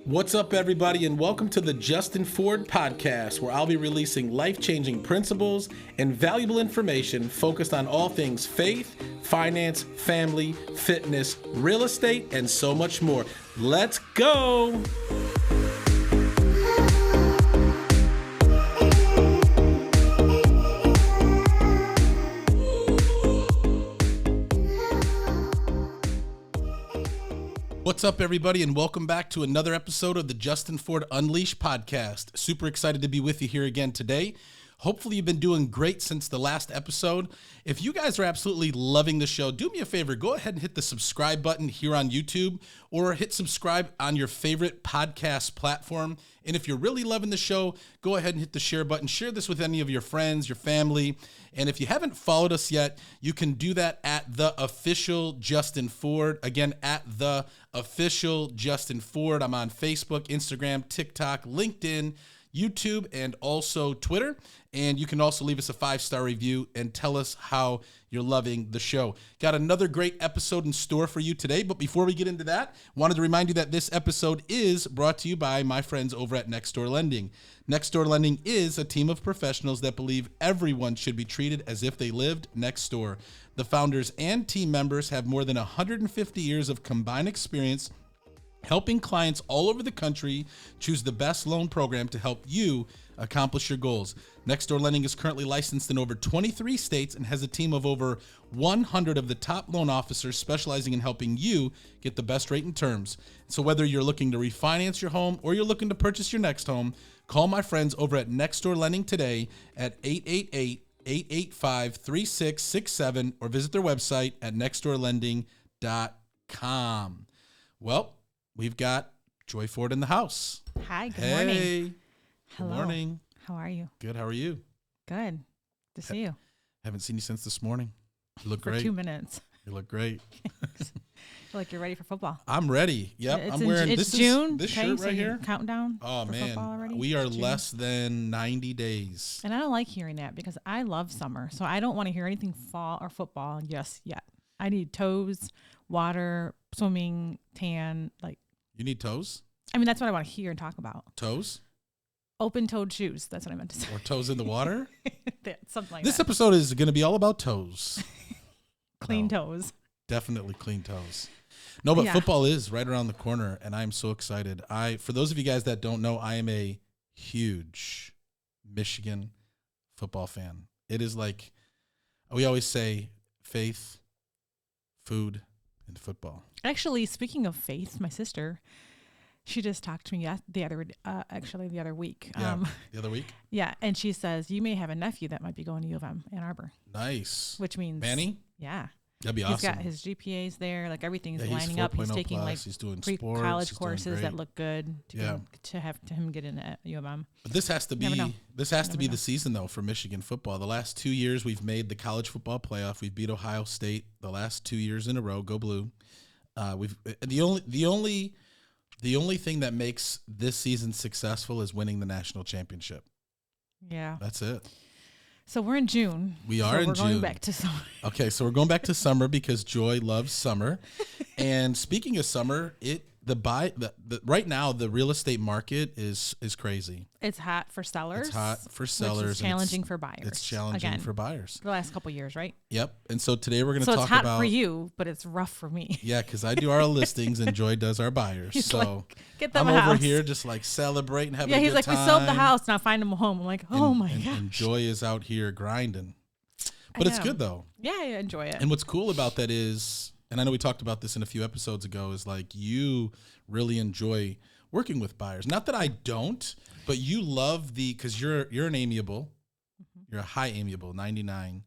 What's up, everybody, and welcome to the Justin Ford podcast, where I'll be releasing life-changing principles and valuable information focused on all things faith, finance, family, fitness, real estate, and so much more. Let's go! What's up, everybody, and welcome back to another episode of the Justin Ford Unleashed podcast. Super excited to be with you here again today. Hopefully you've been doing great since the last episode. If you guys are absolutely loving the show, do me a favor, go ahead and hit the subscribe button here on YouTube or hit subscribe on your favorite podcast platform. And if you're really loving the show, go ahead and hit the share button. Share this with any of your friends, your family. And if you haven't followed us yet, you can do that at the official Justin Ford. Again, at the official Justin Ford. I'm on Facebook, Instagram, TikTok, LinkedIn, YouTube, and also Twitter. And you can also leave us a 5-star review and tell us how you're loving the show. Got another great episode in store for you today. But before we get into that, wanted to remind you that this episode is brought to you by my friends over at Next Door Lending. Next Door Lending is a team of professionals that believe everyone should be treated as if they lived next door. The founders and team members have more than 150 years of combined experience helping clients all over the country choose the best loan program to help you accomplish your goals. Next Door Lending is currently licensed in over 23 states and has a team of over 100 of the top loan officers specializing in helping you get the best rate and terms. So whether you're looking to refinance your home or you're looking to purchase your next home, call my friends over at Next Door Lending today at 888-885-3667 or visit their website at nextdoorlending.com. Well, we've got Joy Ford in the house. Hi, good morning. Hello. Good morning. How are you? Good. How are you? Good. To see you. Haven't seen you since this morning. You look for great. 2 minutes. You look great. Feel like you're ready for football. I'm ready. Yep. I'm wearing it's June. This shirt right here. Countdown. Oh, for man. Football already? We are less than 90 days. And I don't like hearing that because I love summer. So I don't want to hear anything fall or football just yet. I need toes, water, swimming, tan. You need toes? I mean, that's what I want to hear and talk about. Toes? Open-toed shoes. That's what I meant to say. Or toes in the water? Something like This that. episode is going to be all about toes. Clean toes. Definitely clean toes. No, but football is right around the corner, and I'm so excited. For those of you guys that don't know, I am a huge Michigan football fan. It is like, we always say, faith, food, and football. Actually, speaking of faith, my sister, she just talked to me the other week. Yeah, the other week? Yeah, and she says, you may have a nephew that might be going to U of M, Ann Arbor. Nice. Which means... Manny? Yeah. That'd be awesome. He's got his GPAs there. Like, everything's lining up. He's He's taking, he's doing sports, college courses that look good to have him get in at U of M. But this has to be the season, though, for Michigan football. The last 2 years, we've made the college football playoff. We've beat Ohio State the last 2 years in a row. Go Blue. The only thing that makes this season successful is winning the national championship. Yeah. That's it. So we're in June. We are in June. We're going back to summer. Okay, so we're going back to summer because Joy loves summer. And speaking of summer, right now the real estate market is crazy. It's hot for sellers. It's hot for sellers. Which is challenging for buyers. It's challenging for buyers. The last couple of years, right? Yep. And so today we're going to talk about... So it's hot for you, but it's rough for me. Yeah, because I do our listings and Joy does our buyers. He's so like, get them I'm a over house. here just like celebrating, having a good time. Yeah, he's like, we sold the house, now find them a home. I'm like, oh my gosh. And Joy is out here grinding. But it's good, though. Yeah, I enjoy it. And what's cool about that is, and I know we talked about this in a few episodes ago, is like you really enjoy working with buyers. Not that I don't, but you love because you're an amiable. Mm-hmm. You're a high amiable, 99.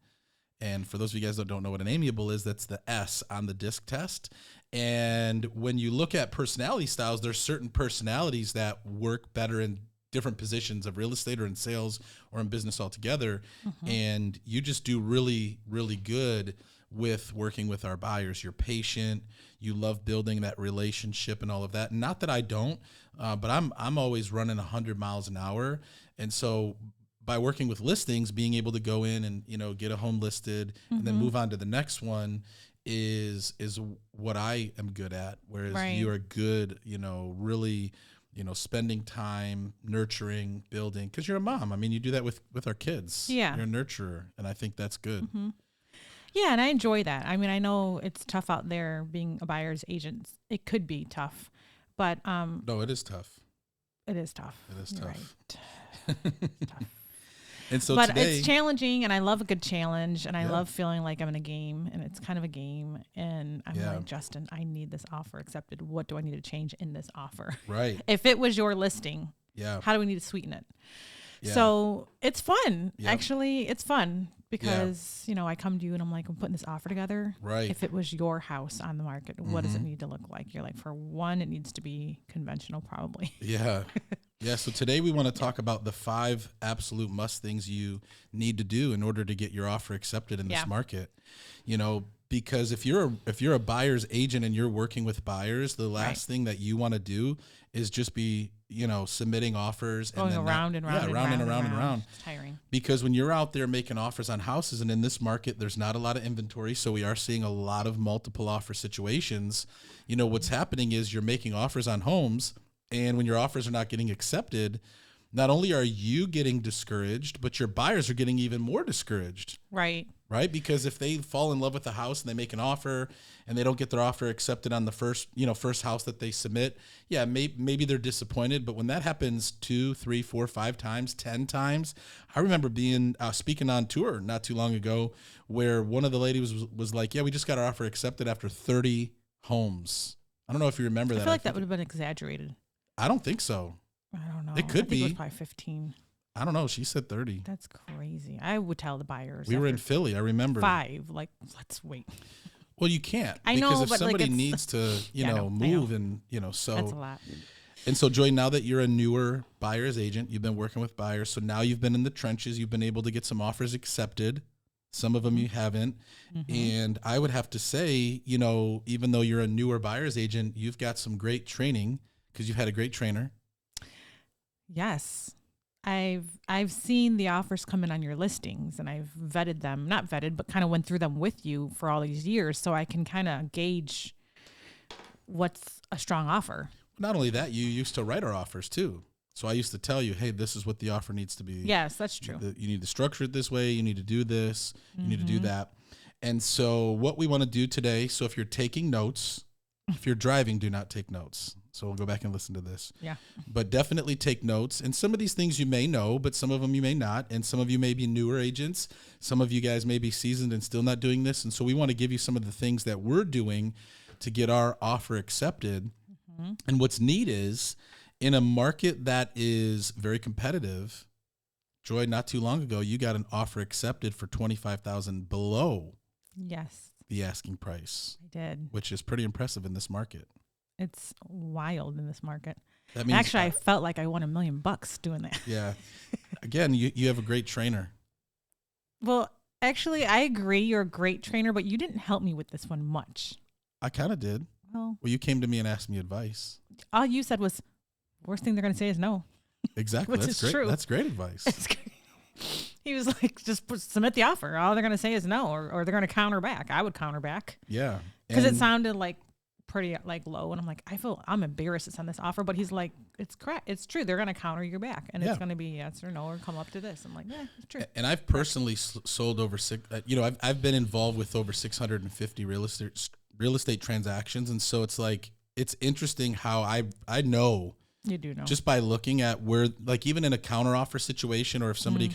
And for those of you guys that don't know what an amiable is, that's the S on the DISC test. And when you look at personality styles, there's certain personalities that work better in different positions of real estate or in sales or in business altogether. Mm-hmm. And you just do really, really good with working with our buyers. You're patient. You love building that relationship and all of that. Not that I don't, but I'm always running 100 miles an hour. And so by working with listings, being able to go in and, get a home listed and then move on to the next one is what I am good at. Whereas you are good, really spending time, nurturing, building, because you're a mom. I mean, you do that with our kids. Yeah. You're a nurturer, and I think that's good. Mm-hmm. Yeah, and I enjoy that. I mean, I know it's tough out there being a buyer's agent. It could be tough, but No, it is tough. it is tough. It is You're tough. Right. It's tough. And so But today, it's challenging, and I love a good challenge, and I Yeah. love feeling like I'm in a game, and it's kind of a game. And I'm Yeah. like, Justin, I need this offer accepted. What do I need to change in this offer? right? If it was your listing, Yeah, how do we need to sweeten it? yeah, So it's fun. Yep. Actually, it's fun because, I come to you and I'm like, I'm putting this offer together. right. If it was your house on the market, what does it Mhm. need to look like? You're like, for one, it needs to be conventional, probably. Yeah. Yeah. So today we want to talk about the 5 absolute must things you need to do in order to get your offer accepted in this Yeah. market. Because if you're a buyer's agent and you're working with buyers, the last thing that you want to do is just be, submitting offers Going and then around and round and round round and around and around. It's tiring. Because when you're out there making offers on houses, and in this market, there's not a lot of inventory, so we are seeing a lot of multiple offer situations. What's happening is you're making offers on homes, and when your offers are not getting accepted, not only are you getting discouraged, but your buyers are getting even more discouraged, Right. right? Because if they fall in love with the house and they make an offer and they don't get their offer accepted on the first house that they submit, yeah, maybe they're disappointed. But when that happens 2, 3, 4, 5 times, 10 times, I remember being speaking on tour not too long ago where one of the ladies was like, yeah, we just got our offer accepted after 30 homes. I don't know if you remember that. I feel like that would have been exaggerated. I don't think so. I don't know. It could I think It was be. probably 15. I don't know. She said 30. That's crazy. I would tell the buyers. We were in after Philly. I remember. 5. Like, let's wait. Well, you can't. I know, because if but, like, somebody it's- needs to, Yeah, I know. move and, That's a so. lot. And so, Joy, now that you're a newer buyer's agent, you've been working with buyers. So now you've been in the trenches. You've been able to get some offers accepted. Some of them you haven't. Mm-hmm. And I would have to say, even though you're a newer buyer's agent, you've got some great training because you've had a great trainer. Yes. I've seen the offers come in on your listings, and I've vetted them, not vetted, but kind of went through them with you for all these years, so I can kind of gauge what's a strong offer. Not only that, you used to write our offers too. So I used to tell you, hey, this is what the offer needs to be. Yes, that's true. You need to structure it this way. You need to do this. You need to do Mm-hmm. that. And so what we want to do today, so if you're taking notes, if you're driving, do not take notes. So we'll go back and listen to this. Yeah. But definitely take notes. And some of these things you may know, but some of them you may not. And some of you may be newer agents. Some of you guys may be seasoned and still not doing this. And so we want to give you some of the things that we're doing to get our offer accepted. Mm-hmm. And what's neat is in a market that is very competitive, Joy, not too long ago, you got an offer accepted for $25,000 below Yes, the asking price, I did. which is pretty impressive in this market. It's wild in this market. That means Actually, I felt like I won $1 million doing that. yeah. Again, you have a great trainer. Well, actually, I agree. You're a great trainer, but you didn't help me with this one much. I kind of did. Well, Well, you came to me and asked me advice. all you said was, worst thing they're going to say is no. Exactly. Which That's is great. true. That's great advice. It's great. He was like, just submit the offer. All they're going to say is no, or they're going to counter back. I would counter back Yeah. because it And- sounded like pretty like low. And I'm like, I'm embarrassed to send this offer. But he's like, it's correct. It's true. They're going to counter you back. And Yeah. it's going to be yes or no or come up to this. I'm like, yeah, it's true. And I've personally sold over I've been involved with over 650 real estate transactions. And so it's like, it's interesting how I know You do know. just by looking at where, like even in a counter offer situation, or if somebody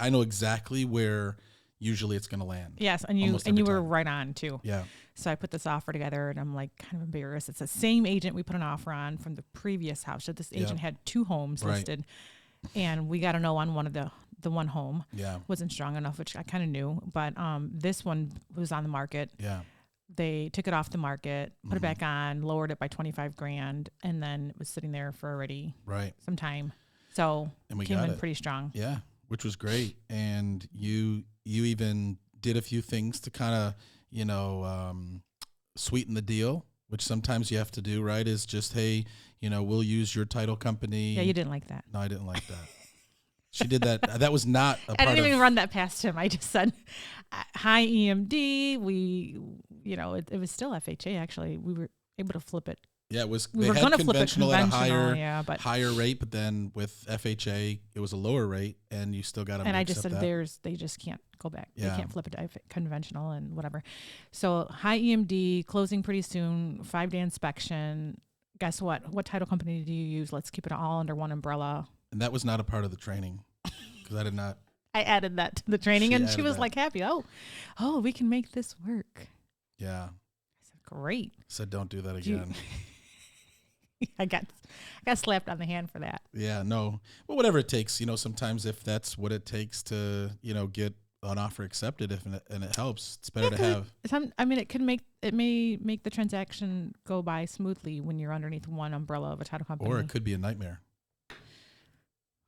I know exactly where usually it's going to land. Yes. And you almost and you every were time. right on too. Yeah. So I put this offer together and I'm like kind of embarrassed. It's the same agent we put an offer on from the previous house. So this agent had 2 homes Right. listed and we got a no on one of the one home. Yeah. Wasn't strong enough, which I kind of knew. But this one was on the market. Yeah. They took it off the market, put it back on, lowered it by $25,000, and then it was sitting there for already Right. some time. So And we came got in it. pretty strong. Yeah. Which was great. And you even did a few things to kind of, sweeten the deal, which sometimes you have to do, right? Is just, hey, we'll use your title company. Yeah, you didn't like that. No, I didn't like that. She did that. That was not a I part didn't even of. run that past him. I just said, hi, EMD. It was still FHA, actually. We were able to flip it Yeah, it was. We They were had going to flip it conventional at a conventional, but higher rate, but then with FHA, it was a lower rate, and you still got them. and to I just accept said that. they just can't go back. Yeah. They can't flip it to conventional and whatever. So high EMD, closing pretty soon, 5-day inspection. Guess what? What title company do you use? Let's keep it all under one umbrella. And that was not a part of the training because I did not. I added that to the training, and she added was that. like happy. Oh, we can make this work. Yeah. I said, great. Said don't do that Do you- again. I got slapped on the hand for that. Yeah, no. Well, whatever it takes, sometimes if that's what it takes to, get an offer accepted, and it helps, it's better to have. It may make the transaction go by smoothly when you're underneath one umbrella of a title company. Or it could be a nightmare.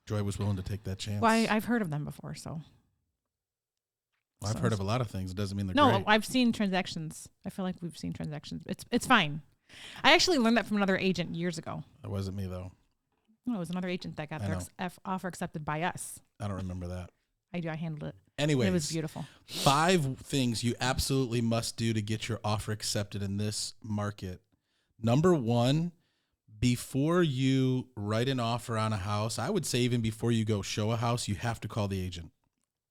Joy was willing to take that chance. Well, I've heard of them before, so. Well, I've heard of a lot of things. It doesn't mean they're No, great. I've seen transactions. I feel like we've seen transactions. It's fine. I actually learned that from another agent years ago. That wasn't me, though. No, it was another agent that got I their know. offer accepted by us. I don't remember that. I do. I handled it. Anyways, It was beautiful. 5 things you absolutely must do to get your offer accepted in this market. Number 1, before you write an offer on a house, I would say even before you go show a house, you have to call the agent.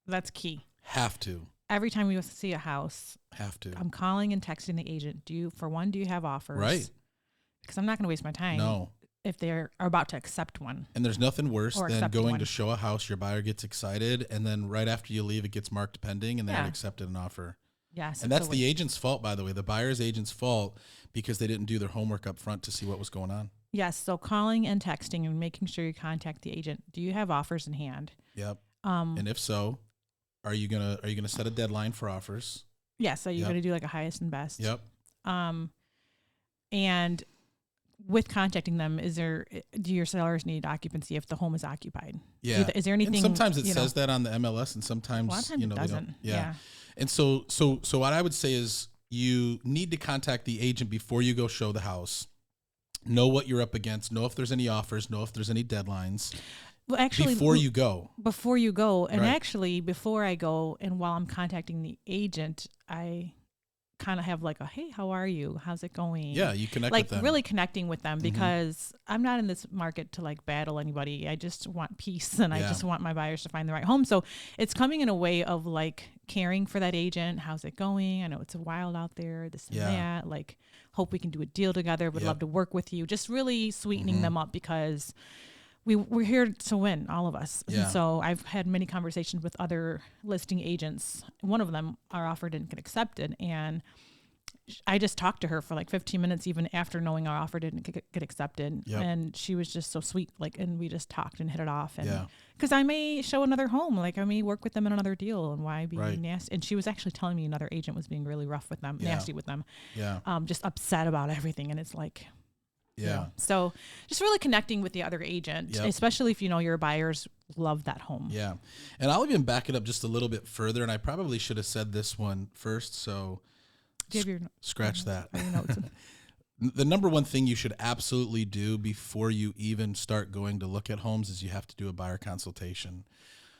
That's key. Have to. Every time we see a house, Have to. I'm calling and texting the agent. Do you have offers? Right. Because I'm not going to waste my time. No. If they're about to accept one. And there's nothing worse Or than accept going one. to show a house, your buyer gets excited, and then right after you leave, it gets marked pending, and they Yeah. haven't accepted an offer. Yes. And that's the agent's fault, by the way, the buyer's agent's fault, because they didn't do their homework up front to see what was going on. Yes. So calling and texting and making sure you contact the agent. Do you have offers in hand? Yep. And if so, are you gonna set a deadline for offers? Yes. So you're Yep. going to do like a highest and best. Yep. And with contacting them, do your sellers need occupancy if the home is occupied? Yeah. Is there anything? And sometimes it says that on the MLS, and sometimes A lot of times they it don't. doesn't. Yeah. And so what I would say is you need to contact the agent before you go show the house. Know what you're up against. Know if there's any offers. Know if there's any deadlines. Well, actually, before you go. And Right. actually, before I go, and while I'm contacting the agent, I kind of have like a, hey, how are you? How's it going? Yeah, you connect like with them. really connecting with them, because I'm not in this market to like battle anybody. I just want peace, and I just want my buyers to find the right home. So it's coming in a way of like caring for that agent. How's it going? I know it's wild out there, this and that. Like, hope we can do a deal together. Would love to work with you. Just really sweetening them up, because we're here to win, all of us. Yeah. And so I've had many conversations with other listing agents. One of them, our offer didn't get accepted, and I just talked to her for like 15 minutes, even after knowing our offer didn't get accepted. Yep. And she was just so sweet. and we just talked and hit it off. And Yeah. because I may show another home, like I may work with them in another deal, and why be Right. nasty? And she was actually telling me another agent was being really rough with them, Yeah. nasty with them, Yeah. just upset about everything. And it's like, Yeah. so just really connecting with the other agent, Yep. especially if you know your buyers love that home. Yeah. And I'll even back it up just a little bit further, and I probably should have said this one first, so Do you have your scratch that. your notes? The number one thing you should absolutely do before you even start going to look at homes is you have to do a buyer consultation.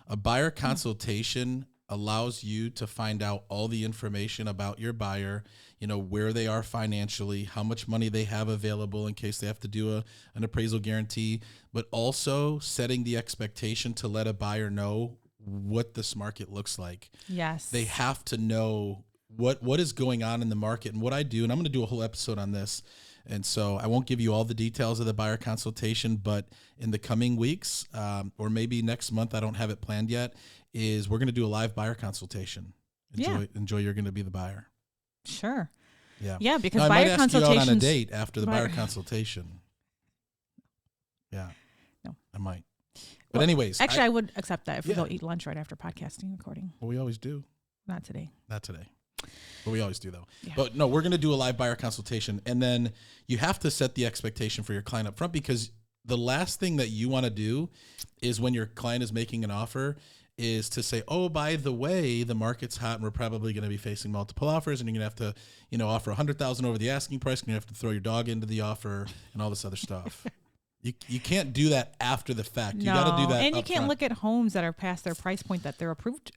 A buyer consultation allows you to find out all the information about your buyer, where they are financially, how much money they have available in case they have to do an appraisal guarantee, but also setting the expectation to let a buyer know what this market looks like. Yes. They have to know what is going on in the market. And what I do, and I'm going to do a whole episode on this, and so I won't give you all the details of the buyer consultation, but in the coming weeks, or maybe next month, I don't have it planned yet, is we're going to do a live buyer consultation. Enjoy, you're going to be the buyer. Sure. Yeah. Yeah, because Now, I might buyer ask you out consultations. on a date after the buyer buyer- consultation. Yeah. No. I might. But Well, anyways. Actually, I would accept that if we Yeah. go eat lunch right after podcasting recording. Well, we always do. Not today. Not today. But we always do, though. Yeah. But no, we're going to do a live buyer consultation. And then you have to set the expectation for your client up front, because the last thing that you want to do is when your client is making an offer is to say, oh, by the way, the market's hot and we're probably going to be facing multiple offers, and you're going to have to, offer $100,000 over the asking price, and you have to throw your dog into the offer and all this other stuff. You can't do that after the fact. You got to do that and you up can't front. look at homes that are past their price point that they're approved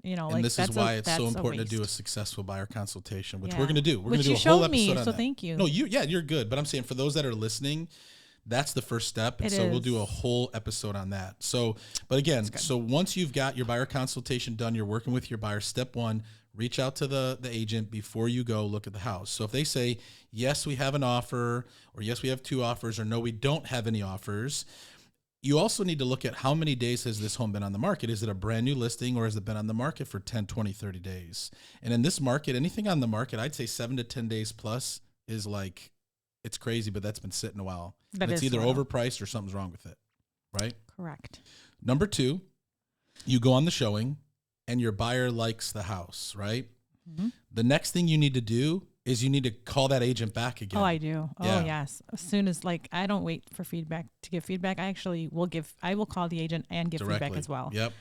like And this is why it's so that's important to do a waste. successful buyer consultation, which Yeah. we're going to do. We're going Which to do you a whole showed me, episode on so that. thank you. No, you're good. But I'm saying for those that are listening, that's the first step. And It so we'll do a is. whole episode on that. So, but again, good. so once you've got your buyer consultation done, you're working with your buyer. Step one, reach out to the agent before you go look at the house. So if they say, yes, we have an offer, or yes, we have 2 offers, or no, we don't have any offers, you also need to look at how many days has this home been on the market. Is it a brand new listing, or has it been on the market for 10, 20, 30 days? And in this market, anything on the market, I'd say 7 to 10 days plus is like, it's crazy, but that's been sitting a while. That And it's is either a while. overpriced or something's wrong with it, right? Correct. Number 2, you go on the showing and your buyer likes the house, right? Mhm. The next thing you need to do is you need to call that agent back again. Oh, I do. Oh, Yeah. yes. As soon as I don't wait for feedback to give feedback. I will call the agent and give feedback Directly. as well. Yep.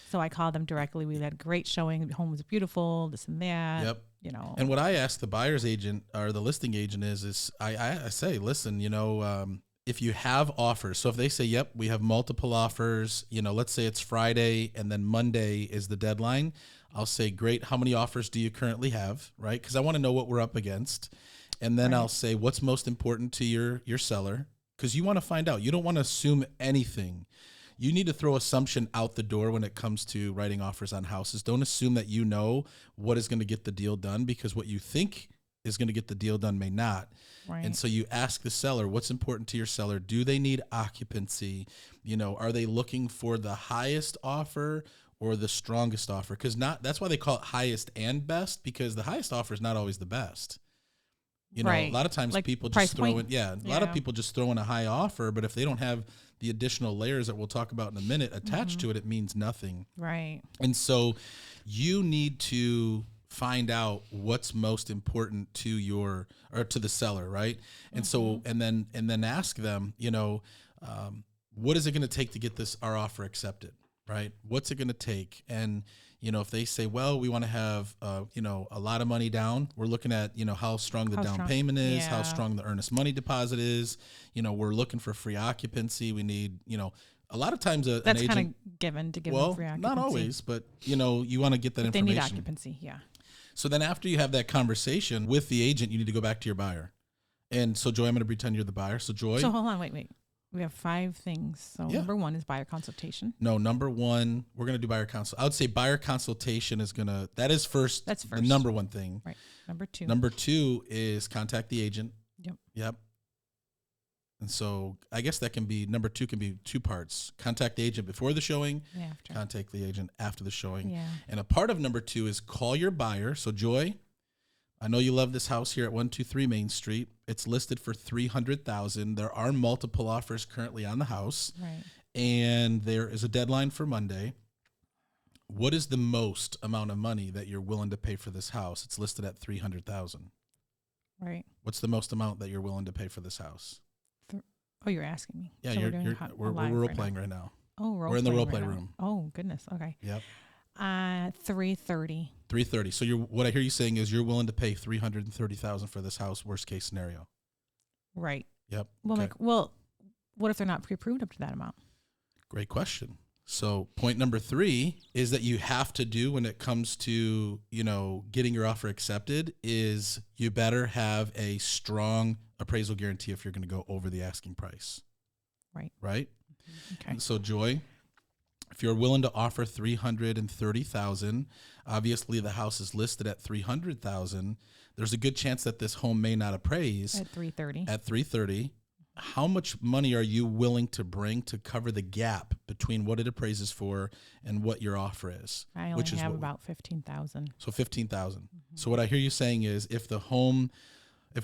So I call them directly. We had a great showing. The home was beautiful, this and that. Yep. You know. And what I ask the buyer's agent or the listing agent is I say, listen, if you have offers, so if they say, yep, we have multiple offers, let's say it's Friday and then Monday is the deadline, I'll say, great, how many offers do you currently have, right? Because I want to know what we're up against. And then Right. I'll say, what's most important to your seller? Because you want to find out. You don't want to assume anything. You need to throw assumption out the door when it comes to writing offers on houses. Don't assume that you know what is going to get the deal done, because what you think is going to get the deal done may not. Right. And so you ask the seller, what's important to your seller? Do they need occupancy? Are they looking for the highest offer or the strongest offer? Because that's why they call it highest and best, because the highest offer is not always the best. A Right. lot of times Like people price just throw point. in, a lot of people just throw in a high offer, but if they don't have the additional layers that we'll talk about in a minute attached to it, it means nothing. Right. And so you need to find out what's most important to to the seller, right? And so and then ask them, what is it going to take to get our offer accepted, right? What's it going to take? And if they say, well, we want to have a lot of money down, we're looking at how strong the down payment is, how strong the earnest money deposit is. We're looking for free occupancy. We need a lot of times That's an agent, kind of given to give them free occupancy. not always, but you want to get that They information. need occupancy. Yeah. So then after you have that conversation with the agent, you need to go back to your buyer. And so Joy, I'm going to pretend you're the buyer. So Joy. So hold on, wait. We have 5 things. So Yeah. number 1 is buyer consultation. No, number 1, we're going to do buyer consult. I would say buyer consultation that is first. That's the first. number 1 thing. Right. Number 2. Number 2 is contact the agent. Yep. And so I guess that can be, number 2 can be 2 parts. Contact the agent before the showing, After. contact the agent after the showing. Yeah. And a part of number 2 is call your buyer. So Joy, I know you love this house here at 123 Main Street. It's listed for $300,000. There are multiple offers currently on the house. Right. And there is a deadline for Monday. What is the most amount of money that you're willing to pay for this house? It's listed at $300,000. Right. What's the most amount that you're willing to pay for this house? Oh, you're asking me. Yeah, So we're role playing right now. Oh, we're in the role play right now. room. Oh, goodness. Okay. Yep. 330. $330. So what I hear you saying is you're willing to pay $330,000 for this house, worst case scenario. Right. Yep. Well, okay. What if they're not pre-approved up to that amount? Great question. So point number 3 is that you have to do when it comes to, getting your offer accepted is you better have a strong appraisal guarantee if you're going to go over the asking price. Right. Right? Okay. And so Joy, if you're willing to offer $330,000, obviously the house is listed at $300,000. There's a good chance that this home may not appraise At 330. At $330,000. How much money are you willing to bring to cover the gap between what it appraises for and what your offer is? I only have about 15,000. So 15,000. So what I hear you saying is if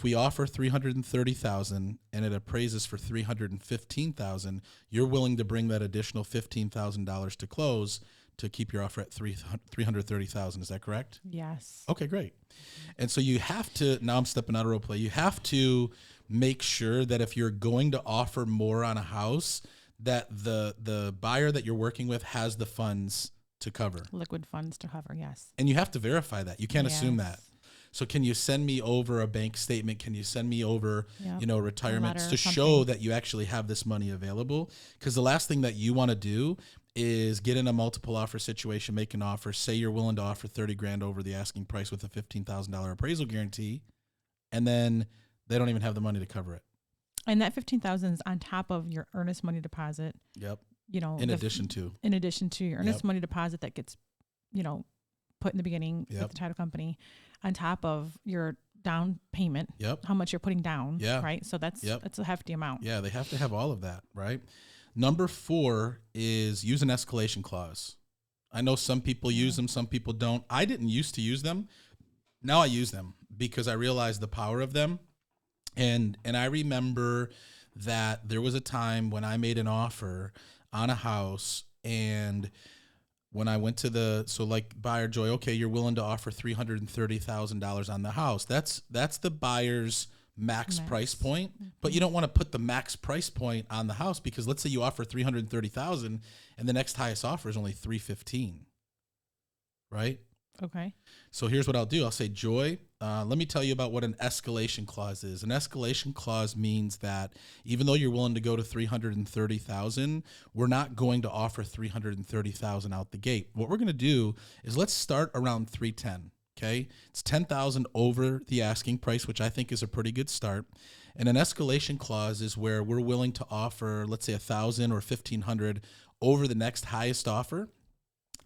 we offer 330,000 and it appraises for 315,000, you're willing to bring that additional $15,000 to close to keep your offer at 330,000. Is that correct? Yes. Okay, great. And so you have to, now I'm stepping out of role play, you have to make sure that if you're going to offer more on a house, that the buyer that you're working with has the funds to cover. Liquid funds to cover, yes. And you have to verify that. You can't assume that. So can you send me over a bank statement? Can you send me over, retirements to show that you actually have this money available? Because the last thing that you want to do is get in a multiple offer situation, make an offer, say you're willing to offer 30 grand over the asking price with a $15,000 appraisal guarantee, and then they don't even have the money to cover it. And that 15,000 is on top of your earnest money deposit. Yep. You know, In addition to your earnest money deposit that gets, put in the beginning with the title company, on top of your down payment. Yep. How much you're putting down. Yeah. Right. So that's a hefty amount. Yeah, they have to have all of that, right? Number 4 is use an escalation clause. I know some people use them, some people don't. I didn't used to use them. Now I use them because I realize the power of them. And I remember that there was a time when I made an offer on a house, and when I went to buyer Joy, okay, you're willing to offer $330,000 on the house. That's the buyer's max price point, but you don't want to put the max price point on the house, because let's say you offer $330,000 and the next highest offer is only $315,000, right? Okay. So here's what I'll do. I'll say, Joy, let me tell you about what an escalation clause is. An escalation clause means that even though you're willing to go to $330,000, we're not going to offer $330,000 out the gate. What we're going to do is let's start around $310,000. Okay, it's $10,000 over the asking price, which I think is a pretty good start. And an escalation clause is where we're willing to offer, let's say, $1,000 or $1,500 over the next highest offer,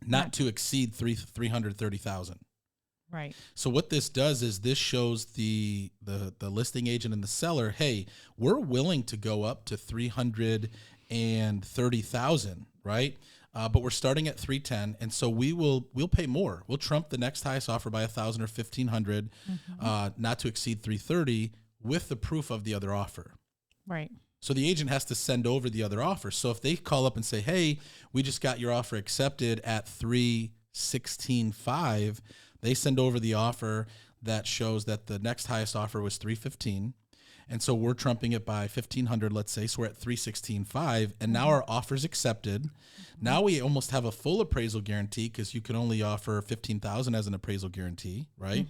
not to exceed $330,000. Right. So what this does is this shows the listing agent and the seller, hey, we're willing to go up to $330,000, right? But we're starting at $310,000, and so we'll pay more. We'll trump the next highest offer by $1,000 or $1,500, not to exceed $330,000, with the proof of the other offer. Right. So the agent has to send over the other offer. So if they call up and say, "Hey, we just got your offer accepted at $316,500," they send over the offer that shows that the next highest offer was $315,000. And so we're trumping it by $1,500, let's say. So we're at $316,500, and now our offer's accepted. Now we almost have a full appraisal guarantee, because you can only offer $15,000 as an appraisal guarantee, right?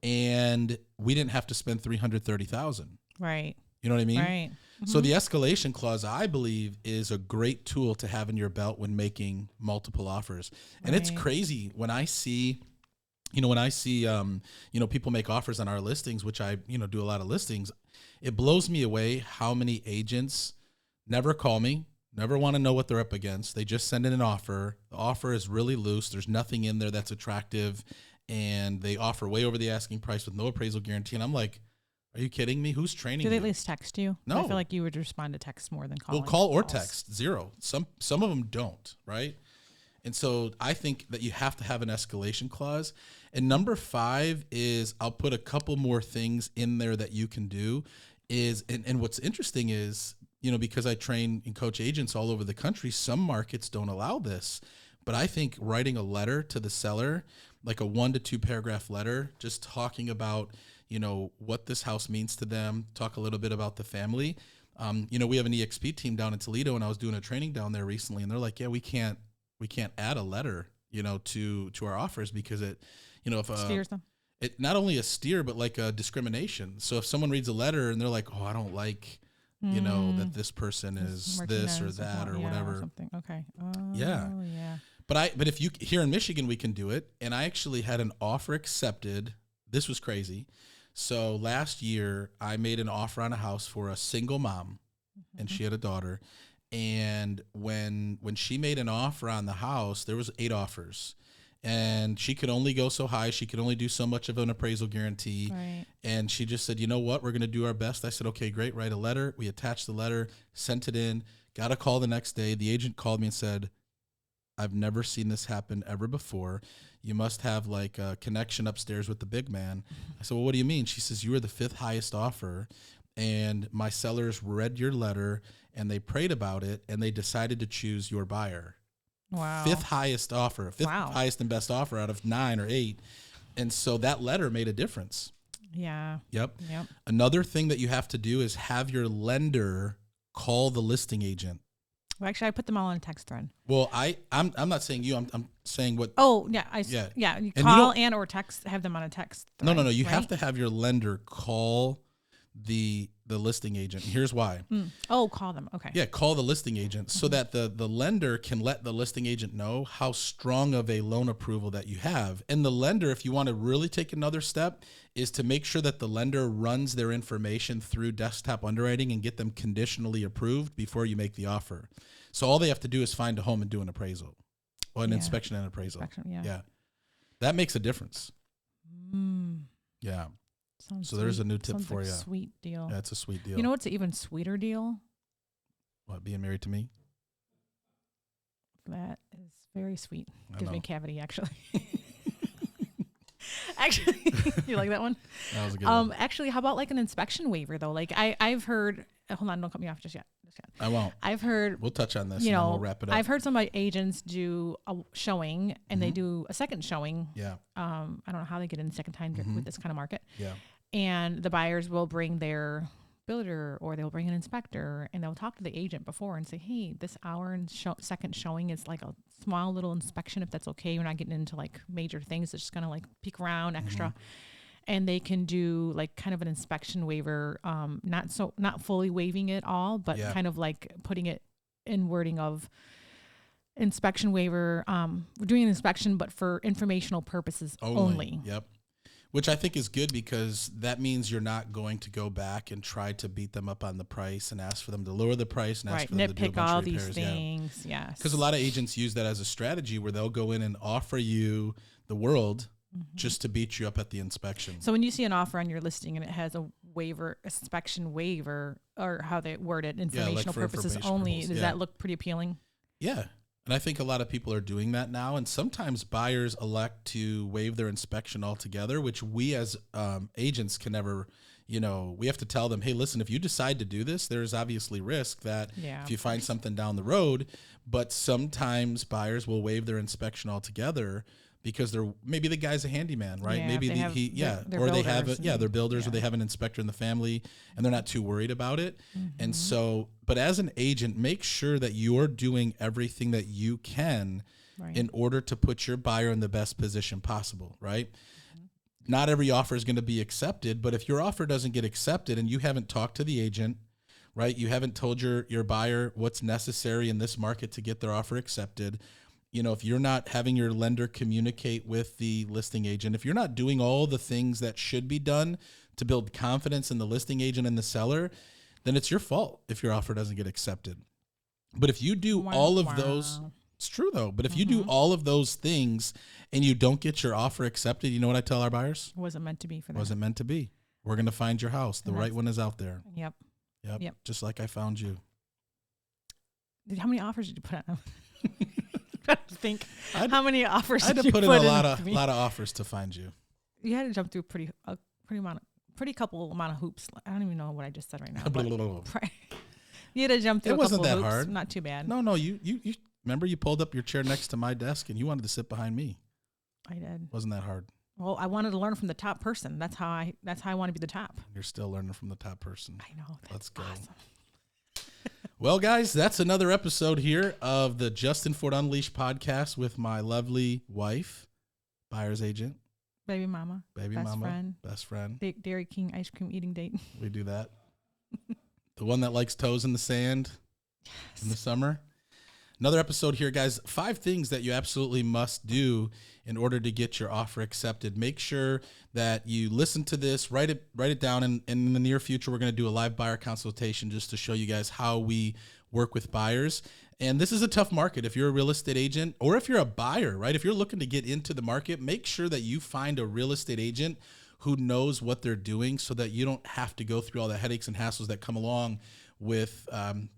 And we didn't have to spend $330,000. Right. You know what I mean? Right. So the escalation clause, I believe, is a great tool to have in your belt when making multiple offers. And it's crazy when I see people make offers on our listings, which I, do a lot of listings. It blows me away how many agents never call me, never want to know what they're up against. They just send in an offer. The offer is really loose. There's nothing in there that's attractive, and they offer way over the asking price with no appraisal guarantee. And I'm like, are you kidding me? Who's training you? Do they at least text you? No. I feel like you would respond to text more than calling. Well, call or text, zero. Some of them don't, right? And so I think that you have to have an escalation clause. And number 5 is, I'll put a couple more things in there that you can do, and what's interesting is, because I train and coach agents all over the country, some markets don't allow this. But I think writing a letter to the seller, like a 1 to 2 paragraph letter, just talking about, what this house means to them, talk a little bit about the family. We have an EXP team down in Toledo, and I was doing a training down there recently, and they're like, yeah, we can't add a letter, to our offers, because it, if steers them. It not only a steer, but like a discrimination. So if someone reads a letter and they're like, oh, I don't like, that this person is this or that or whatever. Or something. Okay. Yeah. But if you, here in Michigan, we can do it. And I actually had an offer accepted. This was crazy. So last year I made an offer on a house for a single mom, and she had a daughter. And when she made an offer on the house, there was 8 offers, and she could only go so high. She could only do so much of an appraisal guarantee. Right. And she just said, you know what, we're going to do our best. I said, okay, great. Write a letter. We attached the letter, sent it in, got a call the next day. The agent called me and said, I've never seen this happen ever before. You must have like a connection upstairs with the big man. I said, well, what do you mean? She says, you were the 5th highest offer, and my sellers read your letter and they prayed about it, and they decided to choose your buyer. Wow. 5th highest offer, 5th highest and best offer out of 9 or 8. And so that letter made a difference. Yeah. Yep. Another thing that you have to do is have your lender call the listing agent. Well, actually, I put them all in a text thread. Well, I'm not saying you. I'm saying what. Oh, yeah. You call or text. Have them on a text thread. No. You have to have your lender call the the listing agent. Here's why. Oh, call them. Okay. Yeah, call the listing agent so that the lender can let the listing agent know how strong of a loan approval that you have. And the lender, if you want to really take another step, is to make sure that the lender runs their information through desktop underwriting and get them conditionally approved before you make the offer. So all they have to do is find a home and do an appraisal, or an inspection and appraisal. Yeah. That makes a difference. Yeah. So there's a new tip for you. Sweet deal. Yeah, it's a sweet deal. You know what's an even sweeter deal? What, being married to me? That is very sweet. Gives me a cavity, actually. Actually, you like that one? That was a good one. Actually, how about like an inspection waiver though? Like I've heard. Hold on, don't cut me off just yet. I won't. I've heard. We'll touch on this. And then we'll wrap it up. I've heard some of my agents do a showing and they do a second showing. Yeah. I don't know how they get in the second time with this kind of market. Yeah. And the buyers will bring their builder or they'll bring an inspector and they'll talk to the agent before and say, hey, this hour and second showing is like a small little inspection. If that's okay, we're not getting into like major things. It's just going to like peek around extra. And they can do like kind of an inspection waiver, not fully waiving it all, but kind of like putting it in wording of inspection waiver. We're doing an inspection, but for informational purposes only. Yep. Which I think is good because that means you're not going to go back and try to beat them up on the price and ask for them to lower the price and ask for them to do a nitpick bunch all of repairs. These things. Yes. Because a lot of agents use that as a strategy where they'll go in and offer you the world just to beat you up at the inspection. So when you see an offer on your listing and it has a waiver, inspection waiver, or how they word it, informational purposes only, does that look pretty appealing? Yeah. And I think a lot of people are doing that now. And sometimes buyers elect to waive their inspection altogether, which we as agents can never, we have to tell them, hey, listen, if you decide to do this, there's obviously risk that if you find something down the road, but sometimes buyers will waive their inspection altogether because maybe the guy's a handyman, right? Yeah, maybe they're builders or they have an inspector in the family and they're not too worried about it. And so, but as an agent, make sure that you're doing everything that you can in order to put your buyer in the best position possible, right? Not every offer is going to be accepted, but if your offer doesn't get accepted and you haven't talked to the agent, right? You haven't told your buyer what's necessary in this market to get their offer accepted. If you're not having your lender communicate with the listing agent, if you're not doing all the things that should be done to build confidence in the listing agent and the seller, then it's your fault if your offer doesn't get accepted. But if you do all of those, it's true though, but if you do all of those things and you don't get your offer accepted, you know what I tell our buyers? Wasn't meant to be for them. Wasn't meant to be. We're going to find your house. The right one is out there. Yep. Just like I found you. How many offers did you put on them? How many offers I had to put in a lot of offers to find you. You had to jump through pretty couple amount of hoops. I don't even know what I just said right now. You had to jump through. It wasn't that hoops. Hard. Not too bad. No. You remember you pulled up your chair next to my desk and you wanted to sit behind me. I did. Wasn't that hard? Well, I wanted to learn from the top person. That's how I want to be the top. You're still learning from the top person. I know. Let's go. Awesome. Well, guys, that's another episode here of the Justin Ford Unleashed podcast with my lovely wife, buyer's agent, baby mama, best friend, Dairy King ice cream eating date. We do that. The one that likes toes in the sand in the summer. Another episode here, guys. 5 things that you absolutely must do in order to get your offer accepted. Make sure that you listen to this, write it down, and in the near future, we're going to do a live buyer consultation just to show you guys how we work with buyers. And this is a tough market. If you're a real estate agent or if you're a buyer, right? If you're looking to get into the market, make sure that you find a real estate agent who knows what they're doing so that you don't have to go through all the headaches and hassles that come along with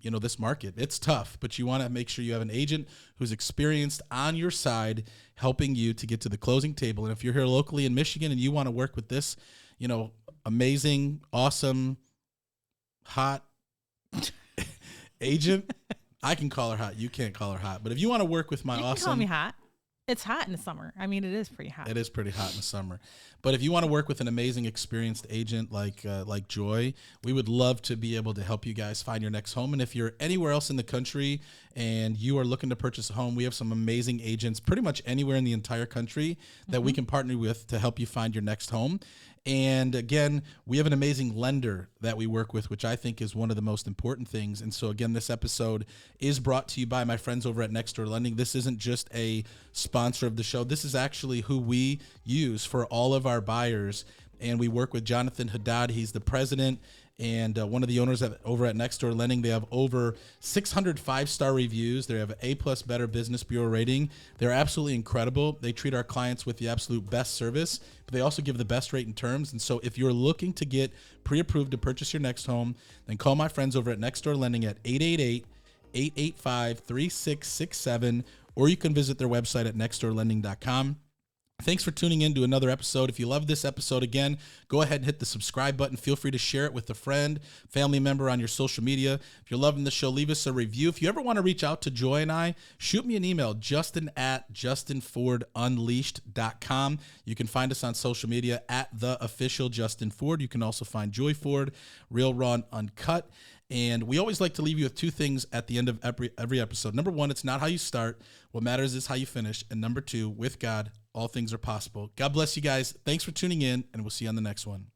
this market. It's tough, but you want to make sure you have an agent who's experienced on your side helping you to get to the closing table. And if you're here locally in Michigan and you want to work with this, amazing, awesome, hot agent, I can call her hot. You can't call her hot. But if you want to work with my you awesome... You can call me hot. It's hot in the summer. I mean, it is pretty hot. It is pretty hot in the summer. But if you want to work with an amazing, experienced agent like Joy, we would love to be able to help you guys find your next home. And if you're anywhere else in the country and you are looking to purchase a home, we have some amazing agents pretty much anywhere in the entire country that we can partner with to help you find your next home. And again, we have an amazing lender that we work with, which I think is one of the most important things. And so again, this episode is brought to you by my friends over at Next Door Lending. This isn't just a sponsor of the show. This is actually who we use for all of our buyers. And we work with Jonathan Haddad. He's the president and one of the owners over at Next Door Lending. They have over 600 five-star reviews. They have an A+ Better Business Bureau rating. They're absolutely incredible. They treat our clients with the absolute best service, but they also give the best rate and terms. And so if you're looking to get pre-approved to purchase your next home, then call my friends over at Next Door Lending at 888-885-3667, or you can visit their website at nextdoorlending.com. Thanks for tuning in to another episode. If you love this episode, again, go ahead and hit the subscribe button. Feel free to share it with a friend, family member on your social media. If you're loving the show, leave us a review. If you ever want to reach out to Joy and I, shoot me an email, justin@justinfordunleashed.com. You can find us on social media at the official Justin Ford. You can also find Joy Ford, Real, Raw, and Uncut. And we always like to leave you with two things at the end of every episode. Number one, it's not how you start. What matters is how you finish. And number two, with God, all things are possible. God bless you guys. Thanks for tuning in, and we'll see you on the next one.